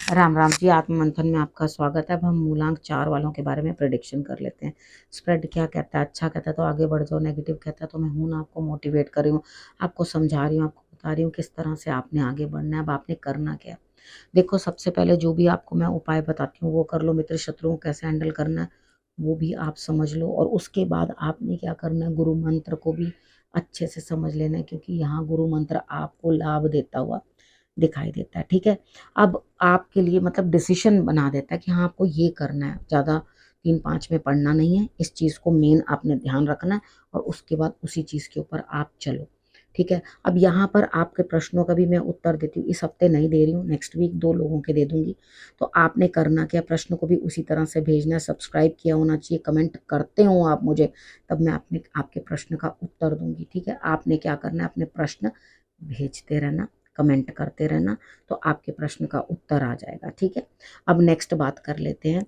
राम राम जी। आत्म मंथन में आपका स्वागत है। अब हम मूलांक 4 वालों के बारे में प्रेडिक्शन कर लेते हैं। स्प्रेड क्या कहता है? अच्छा कहता है तो आगे बढ़ जाओ, नेगेटिव कहता है तो मैं हूं ना आपको मोटिवेट कर रही हूँ, आपको समझा रही हूँ, आपको बता रही हूँ किस तरह से आपने आगे बढ़ना है। अब आपने करना क्या है? देखो, सबसे पहले जो भी आपको मैं उपाय बताती हूँ वो कर लो। मित्र शत्रुओं को कैसे हैंडल करना है वो भी आप समझ लो, और उसके बाद आपने क्या करना है, गुरु मंत्र को भी अच्छे से समझ लेना है, क्योंकि यहाँ गुरु मंत्र आपको लाभ देता हुआ दिखाई देता है। ठीक है, अब आपके लिए मतलब डिसीजन बना देता है कि हाँ आपको ये करना है, ज़्यादा 3-5 में पढ़ना नहीं है, इस चीज़ को मेन आपने ध्यान रखना है और उसके बाद उसी चीज़ के ऊपर आप चलो। ठीक है, अब यहाँ पर आपके प्रश्नों का भी मैं उत्तर देती हूँ। इस हफ्ते नहीं दे रही हूँ, नेक्स्ट वीक 2 लोगों के दे दूंगी। तो आपने करना क्या, प्रश्न को भी उसी तरह से भेजना है। सब्सक्राइब किया होना चाहिए, कमेंट करते हो आप मुझे, तब मैं अपने आपके प्रश्न का उत्तर दूंगी। ठीक है, आपने क्या करना है, अपने प्रश्न भेजते रहना, कमेंट करते रहना, तो आपके प्रश्न का उत्तर आ जाएगा। ठीक है, अब नेक्स्ट बात कर लेते हैं।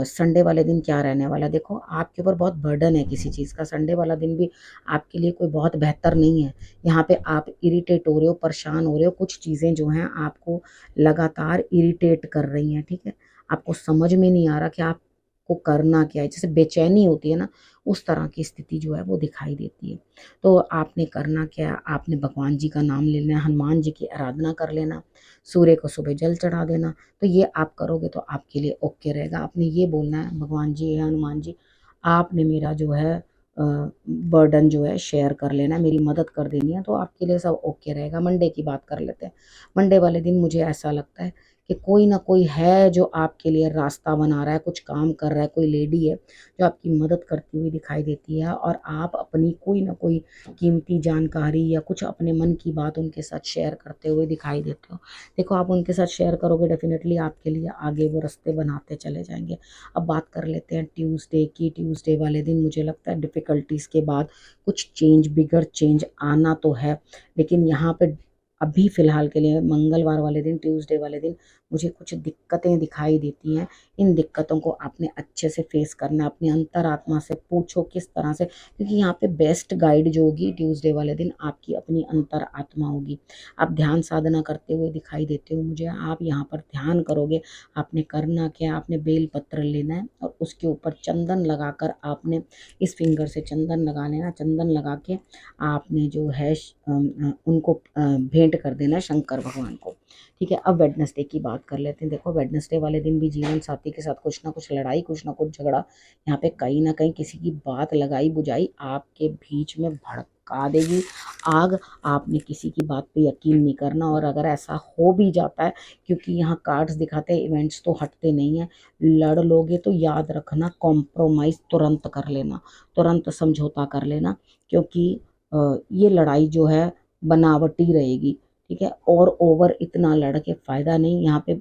संडे वाले दिन क्या रहने वाला? देखो, आपके ऊपर बहुत बर्डन है किसी चीज़ का। संडे वाला दिन भी आपके लिए कोई बहुत बेहतर नहीं है। यहाँ पे आप इरिटेट हो रहे हो, परेशान हो रहे हो, कुछ चीज़ें जो हैं आपको लगातार इरिटेट कर रही हैं। ठीक है, आपको समझ में नहीं आ रहा कि आपको करना क्या है। जैसे बेचैनी होती है ना, उस तरह की स्थिति जो है वो दिखाई देती है। तो आपने करना क्या, आपने भगवान जी का नाम ले लेना, हनुमान जी की आराधना कर लेना, सूर्य को सुबह जल चढ़ा देना। तो ये आप करोगे तो आपके लिए ओके रहेगा। आपने ये बोलना है, भगवान जी या हनुमान जी, आपने मेरा जो है बर्डन जो है शेयर कर लेना है, मेरी मदद कर देनी है, तो आपके लिए सब ओके रहेगा। मंडे की बात कर लेते हैं। मंडे वाले दिन मुझे ऐसा लगता है कि कोई ना कोई है जो आपके लिए रास्ता बना रहा है, कुछ काम कर रहा है, कोई लेडी है जो आपकी मदद करती हुई दिखाई देती है, और आप अपनी कोई ना कोई कीमती जानकारी या कुछ अपने मन की बात उनके साथ शेयर करते हुए दिखाई देते हो। देखो, आप उनके साथ शेयर करोगे, डेफिनेटली आपके लिए आगे वो रास्ते बनाते चले जाएंगे। अब बात कर लेते हैं ट्यूसडे की। ट्यूसडे वाले दिन मुझे लगता है डिफ़िकल्टीज़ के बाद कुछ चेंज, बिगर चेंज आना तो है, लेकिन यहाँ पे अभी फ़िलहाल के लिए मंगलवार वाले दिन, ट्यूसडे वाले दिन मुझे कुछ दिक्कतें दिखाई देती हैं। इन दिक्कतों को आपने अच्छे से फेस करना है। अपनी अंतरात्मा से पूछो किस तरह से, क्योंकि यहाँ पे बेस्ट गाइड जो होगी ट्यूसडे वाले दिन आपकी अपनी अंतर आत्मा होगी। आप ध्यान साधना करते हुए दिखाई देते हो मुझे, आप यहाँ पर ध्यान करोगे। आपने करना क्या, आपने बेल पत्र लेना है और उसके ऊपर चंदन लगाकर आपने इस फिंगर से चंदन लगा लेना। चंदन लगा के आपने जो है उनको भेंट कर देना है शंकर भगवान को। ठीक है, अब वेडनेसडे की बात कर लेते हैं। देखो, वेडनेसडे वाले दिन भी जीवन साथी के साथ कुछ ना कुछ लड़ाई, कुछ ना कुछ झगड़ा, यहाँ पे कहीं ना कहीं किसी की बात लगाई बुझाई आपके बीच में भड़का देगी आग। आपने किसी की बात पे यकीन नहीं करना, और अगर ऐसा हो भी जाता है, क्योंकि यहाँ कार्ड्स दिखाते हैं इवेंट्स तो हटते नहीं हैं, लड़ लोगे तो याद रखना, कॉम्प्रोमाइज़ तुरंत कर लेना, तुरंत समझौता कर लेना, क्योंकि ये लड़ाई जो है बनावटी रहेगी। ठीक है, और ओवर इतना लड़ के फ़ायदा नहीं। यहाँ पे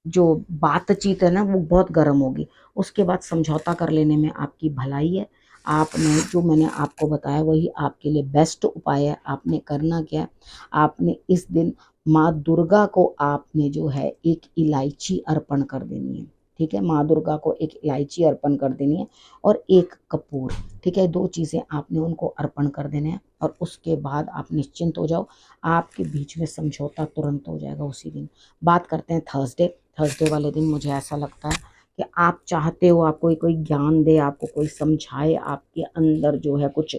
जो बातचीत है ना वो बहुत गर्म होगी, उसके बाद समझौता कर लेने में आपकी भलाई है। आपने जो मैंने आपको बताया वही आपके लिए बेस्ट उपाय है। आपने करना क्या है, आपने इस दिन माँ दुर्गा को आपने जो है एक इलायची अर्पण कर देनी है। ठीक है, माँ दुर्गा को एक इलायची अर्पण कर देनी है और एक कपूर। ठीक है, 2 चीज़ें आपने उनको अर्पण कर देने हैं, और उसके बाद आप निश्चिंत हो जाओ, आपके बीच में समझौता तुरंत हो जाएगा उसी दिन। बात करते हैं थर्सडे। थर्सडे वाले दिन मुझे ऐसा लगता है कि आप चाहते हो आपको कोई ज्ञान दे, आपको कोई समझाए, आपके अंदर जो है कुछ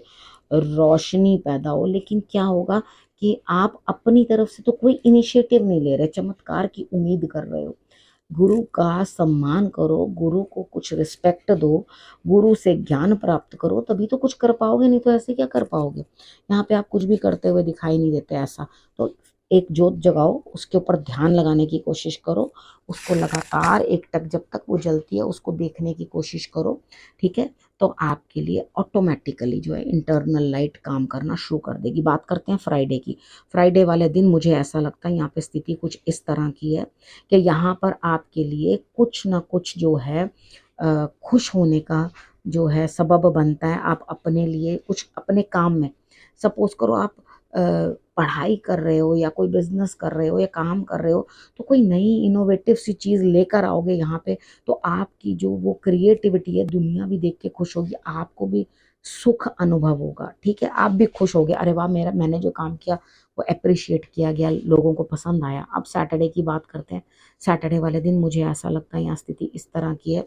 रोशनी पैदा हो, लेकिन क्या होगा कि आप अपनी तरफ से तो कोई इनिशिएटिव नहीं ले रहे, चमत्कार की उम्मीद कर रहे हो। गुरु का सम्मान करो, गुरु को कुछ रिस्पेक्ट दो, गुरु से ज्ञान प्राप्त करो, तभी तो कुछ कर पाओगे, नहीं तो ऐसे क्या कर पाओगे। यहाँ पे आप कुछ भी करते हुए दिखाई नहीं देते ऐसा। तो एक जोत जगाओ, उसके ऊपर ध्यान लगाने की कोशिश करो, उसको लगातार एक टक जब तक वो जलती है उसको देखने की कोशिश करो। ठीक है, तो आपके लिए ऑटोमेटिकली जो है इंटरनल लाइट काम करना शुरू कर देगी। बात करते हैं फ्राइडे की। फ्राइडे वाले दिन मुझे ऐसा लगता है यहाँ पे स्थिति कुछ इस तरह की है कि यहाँ पर आपके लिए कुछ ना कुछ जो है खुश होने का जो है सबब बनता है। आप अपने लिए कुछ अपने काम में, सपोज करो आप पढ़ाई कर रहे हो या कोई बिजनेस कर रहे हो या काम कर रहे हो, तो कोई नई इनोवेटिव सी चीज़ लेकर आओगे यहाँ पे, तो आपकी जो वो क्रिएटिविटी है दुनिया भी देख के खुश होगी, आपको भी सुख अनुभव होगा। ठीक है, आप भी खुश होगे, अरे वाह मैंने जो काम किया वो अप्रिशिएट किया गया, लोगों को पसंद आया। अब सैटरडे की बात करते हैं। सैटरडे वाले दिन मुझे ऐसा लगता है यहाँ स्थिति इस तरह की है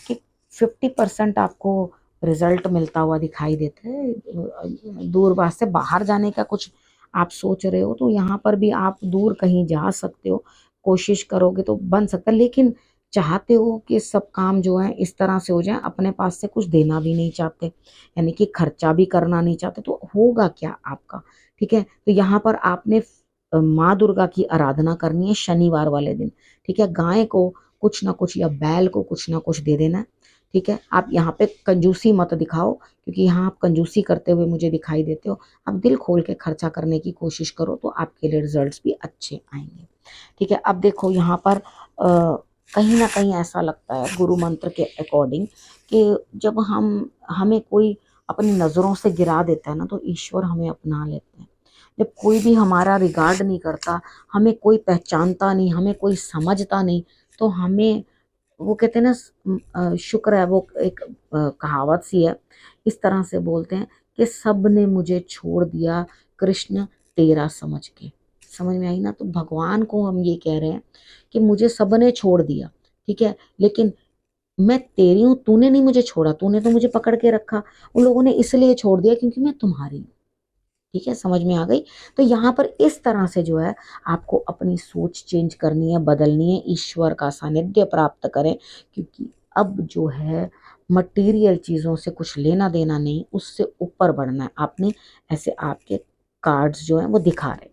कि 50% आपको रिजल्ट मिलता हुआ दिखाई देता है। दूरभाष से बाहर जाने का कुछ आप सोच रहे हो तो यहाँ पर भी आप दूर कहीं जा सकते हो, कोशिश करोगे तो बन सकता है। लेकिन चाहते हो कि सब काम जो है इस तरह से हो जाए, अपने पास से कुछ देना भी नहीं चाहते, यानी कि खर्चा भी करना नहीं चाहते, तो होगा क्या आपका। ठीक है, तो यहाँ पर आपने माँ दुर्गा की आराधना करनी है शनिवार वाले दिन। ठीक है, गाय को कुछ ना कुछ या बैल को कुछ ना कुछ दे देना है। ठीक है, आप यहाँ पे कंजूसी मत दिखाओ, क्योंकि यहाँ आप कंजूसी करते हुए मुझे दिखाई देते हो। आप दिल खोल के खर्चा करने की कोशिश करो तो आपके लिए रिजल्ट्स भी अच्छे आएंगे। ठीक है, अब देखो यहाँ पर कहीं ना कहीं ऐसा लगता है गुरु मंत्र के अकॉर्डिंग कि जब हमें कोई अपनी नज़रों से गिरा देता है ना, तो ईश्वर हमें अपना लेते हैं। जब कोई भी हमारा रिगार्ड नहीं करता, हमें कोई पहचानता नहीं, हमें कोई समझता नहीं, तो हमें वो कहते हैं ना शुक्र है, वो एक कहावत सी है, इस तरह से बोलते हैं कि सब ने मुझे छोड़ दिया कृष्ण तेरा समझ के। समझ में आई ना। तो भगवान को हम ये कह रहे हैं कि मुझे सब ने छोड़ दिया, ठीक है, लेकिन मैं तेरी हूँ, तूने नहीं मुझे छोड़ा, तूने तो मुझे पकड़ के रखा। उन लोगों ने इसलिए छोड़ दिया क्योंकि मैं तुम्हारी हूँ। ठीक है, समझ में आ गई। तो यहाँ पर इस तरह से जो है आपको अपनी सोच चेंज करनी है, बदलनी है, ईश्वर का सानिध्य प्राप्त करें, क्योंकि अब जो है मटेरियल चीज़ों से कुछ लेना देना नहीं, उससे ऊपर बढ़ना है आपने। ऐसे आपके कार्ड्स जो हैं वो दिखा रहे।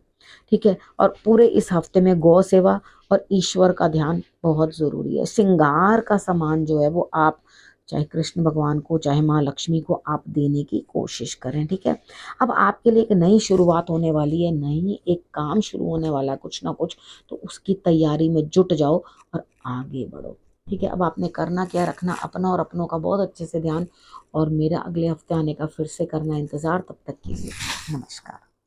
ठीक है, और पूरे इस हफ्ते में गौ सेवा और ईश्वर का ध्यान बहुत ज़रूरी है। श्रृंगार का सामान जो है वो आप चाहे कृष्ण भगवान को चाहे माँ लक्ष्मी को आप देने की कोशिश करें। ठीक है, अब आपके लिए एक नई शुरुआत होने वाली है, नई एक काम शुरू होने वाला है कुछ ना कुछ, तो उसकी तैयारी में जुट जाओ और आगे बढ़ो। ठीक है, अब आपने करना क्या है, रखना अपना और अपनों का बहुत अच्छे से ध्यान, और मेरा अगले हफ्ते आने का फिर से करना इंतज़ार। तब तक के लिए नमस्कार।